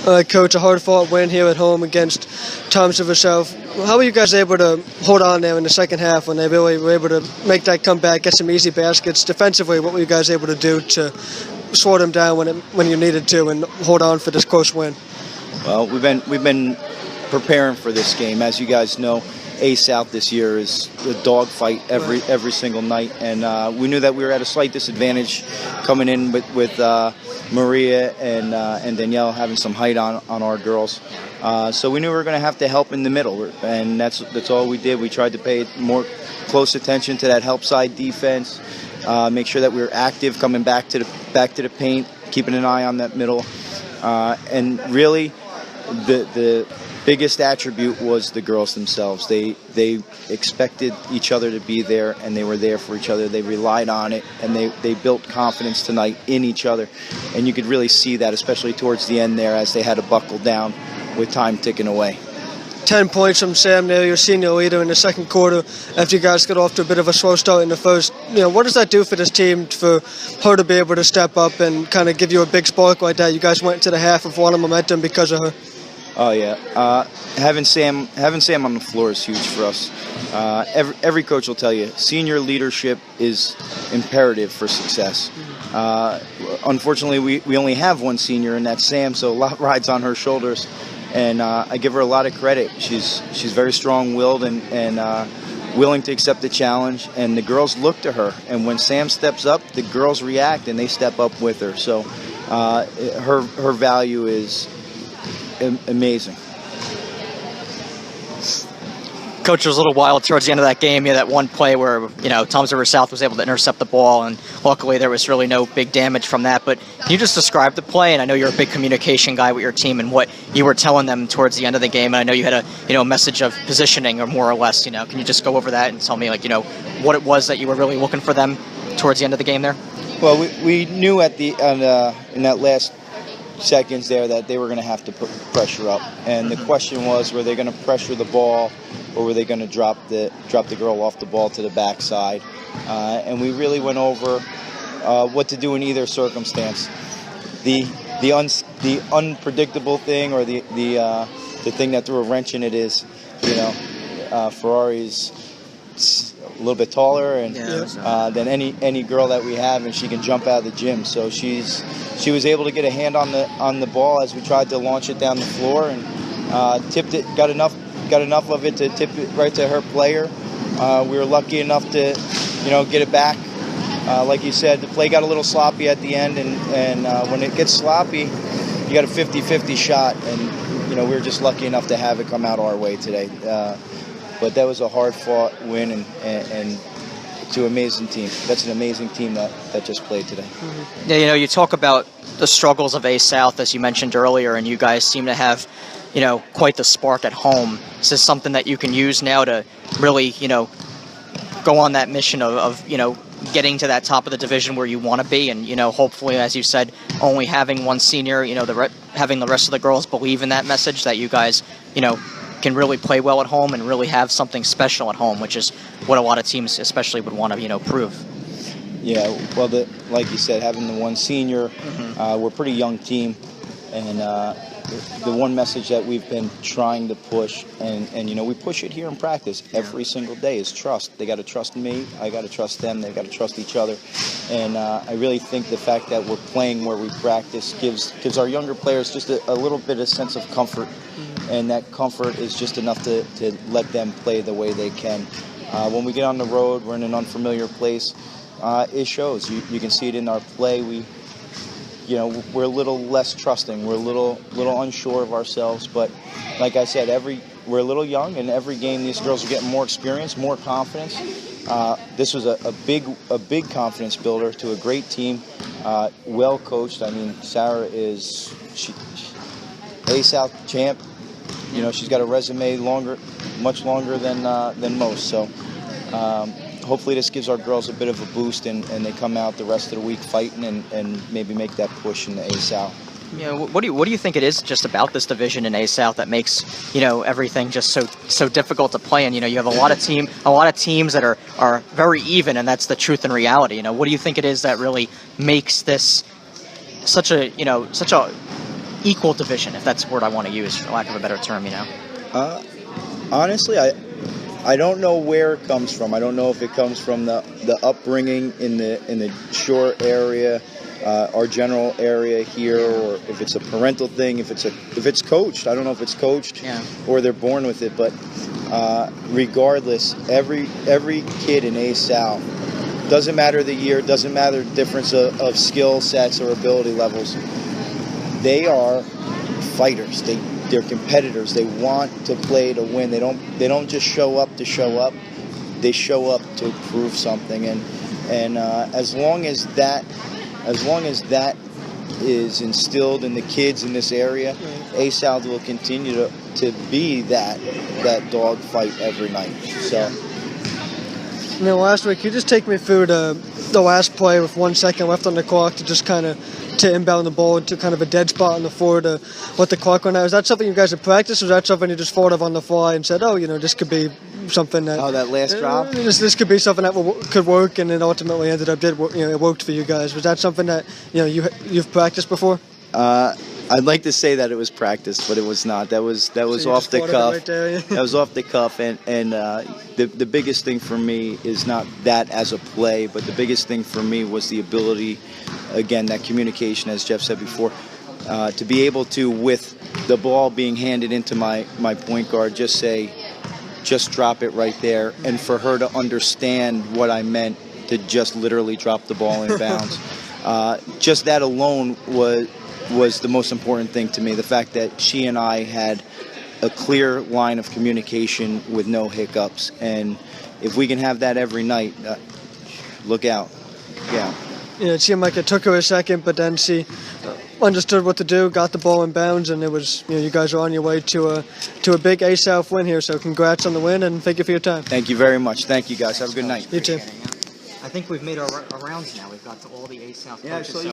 Coach, a hard-fought win here at home against Thompson South. How were you guys able to hold on there in the second half when they really were able to make that comeback, get some easy baskets? Defensively, what were you guys able to do to slow them down when you needed to and hold on for this close win? Well, we've been preparing for this game. As you guys know, A South this year is a dogfight every single night, and we knew that we were at a slight disadvantage coming in with Maria and Danielle having some height on our girls. So we knew we were going to have to help in the middle, and that's all we did. We tried to pay more close attention to that help side defense, make sure that we were active coming back to the paint, keeping an eye on that middle, and really the biggest attribute was the girls themselves. They expected each other to be there, and they were there for each other. They relied on it, and they built confidence tonight in each other. And you could really see that, especially towards the end there, as they had to buckle down with time ticking away. 10 points from Sam there, your senior leader in the second quarter, after you guys got off to a bit of a slow start in the first. What does that do for this team, for her to be able to step up and kind of give you a big spark like that? You guys went into the half with a lot of momentum because of her. Oh yeah, having Sam on the floor is huge for us. Every coach will tell you, senior leadership is imperative for success. Unfortunately, we only have one senior, and that's Sam, so a lot rides on her shoulders. And I give her a lot of credit. She's very strong-willed and willing to accept the challenge. And the girls look to her. And when Sam steps up, the girls react and they step up with her. So her value is amazing. Coach, it was a little wild towards the end of that game. You had that one play where, Thompson South was able to intercept the ball, and luckily there was really no big damage from that. But can you just describe the play? And I know you're a big communication guy with your team and what you were telling them towards the end of the game. And I know you had a message of positioning, or more or less. Can you just go over that and tell me, what it was that you were really looking for them towards the end of the game there? Well, we knew in that last seconds there that they were going to have to put pressure up, and the question was, were they going to pressure the ball, or were they going to drop the girl off the ball to the backside? And we really went over what to do in either circumstance. The unpredictable thing, or the thing that threw a wrench in it is, Ferrari's a little bit taller than any girl that we have, and she can jump out of the gym. So she was able to get a hand on the ball as we tried to launch it down the floor, and tipped it. Got enough of it to tip it right to her player. We were lucky enough to get it back. Like you said, the play got a little sloppy at the end, and when it gets sloppy, you got a 50-50 shot, and we were just lucky enough to have it come out our way today. But that was a hard-fought win, and to an amazing team. That's an amazing team that just played today. Mm-hmm. Yeah, you talk about the struggles of A South, as you mentioned earlier, and you guys seem to have, quite the spark at home. Is this something that you can use now to really, go on that mission of getting to that top of the division where you want to be, and hopefully, as you said, only having one senior, having the rest of the girls believe in that message that you guys, can really play well at home and really have something special at home, which is what a lot of teams especially would want to, prove. Yeah, well, like you said, having the one senior, we're a pretty young team, and the one message that we've been trying to push, and we push it here in practice every single day, is trust. They got to trust me, I got to trust them, they got to trust each other. And I really think the fact that we're playing where we practice gives our younger players just a little bit of sense of comfort, and that comfort is just enough to let them play the way they can. When we get on the road, we're in an unfamiliar place, it shows. You can see it in our play. We're a little less trusting. We're a little unsure of ourselves. But like I said, we're a little young, and every game these girls are getting more experience, more confidence. This was a big confidence builder to a great team, well coached. I mean, Sarah is A South champ. She's got a resume much longer than most. So hopefully this gives our girls a bit of a boost, and they come out the rest of the week fighting and maybe make that push in the A South. What do you think it is just about this division in A South that makes everything just so difficult to play in? You have a lot of teams that are very even, and that's the truth and reality. What do you think it is that really makes this such a equal division, if that's the word I want to use, for lack of a better term, Honestly, I don't know where it comes from. I don't know if it comes from the upbringing in the shore area, our general area here, or if it's a parental thing, if it's coached. I don't know if it's coached or they're born with it. But regardless, every kid in A South, doesn't matter the year, doesn't matter the difference of skill sets or ability levels, they are fighters. They're competitors. They want to play to win. They don't just show up to show up. They show up to prove something. And as long as that is instilled in the kids in this area, A South will continue to be that dog fight every night. So. Last week, you just take me through the last play with 1 second left on the clock to inbound the ball into kind of a dead spot on the floor to let the clock run out. Is that something you guys have practiced, or is that something you just thought of on the fly and said, this could be something that... Oh, that last drop? This could be something that could work, and it ultimately ended up it worked for you guys. Was that something that you've practiced before? I'd like to say that it was practice, but it was not. That was off the cuff. Right there, yeah. That was off the cuff, and the biggest thing for me is not that as a play, but the biggest thing for me was the ability, again, that communication, as Jeff said before, to be able to, with the ball being handed into my point guard, just drop it right there, and for her to understand what I meant to just literally drop the ball in bounds. Just that alone was the most important thing to me. The fact that she and I had a clear line of communication with no hiccups, and if we can have that every night, look out. Yeah. It seemed like it took her a second, but then she understood what to do, got the ball in bounds, and it was you guys are on your way to a big A South win here. So congrats on the win, and thank you for your time. Thank you very much. Thank you guys. Have a good night. You too. I think we've made our rounds now. We've got to all the A South coaches.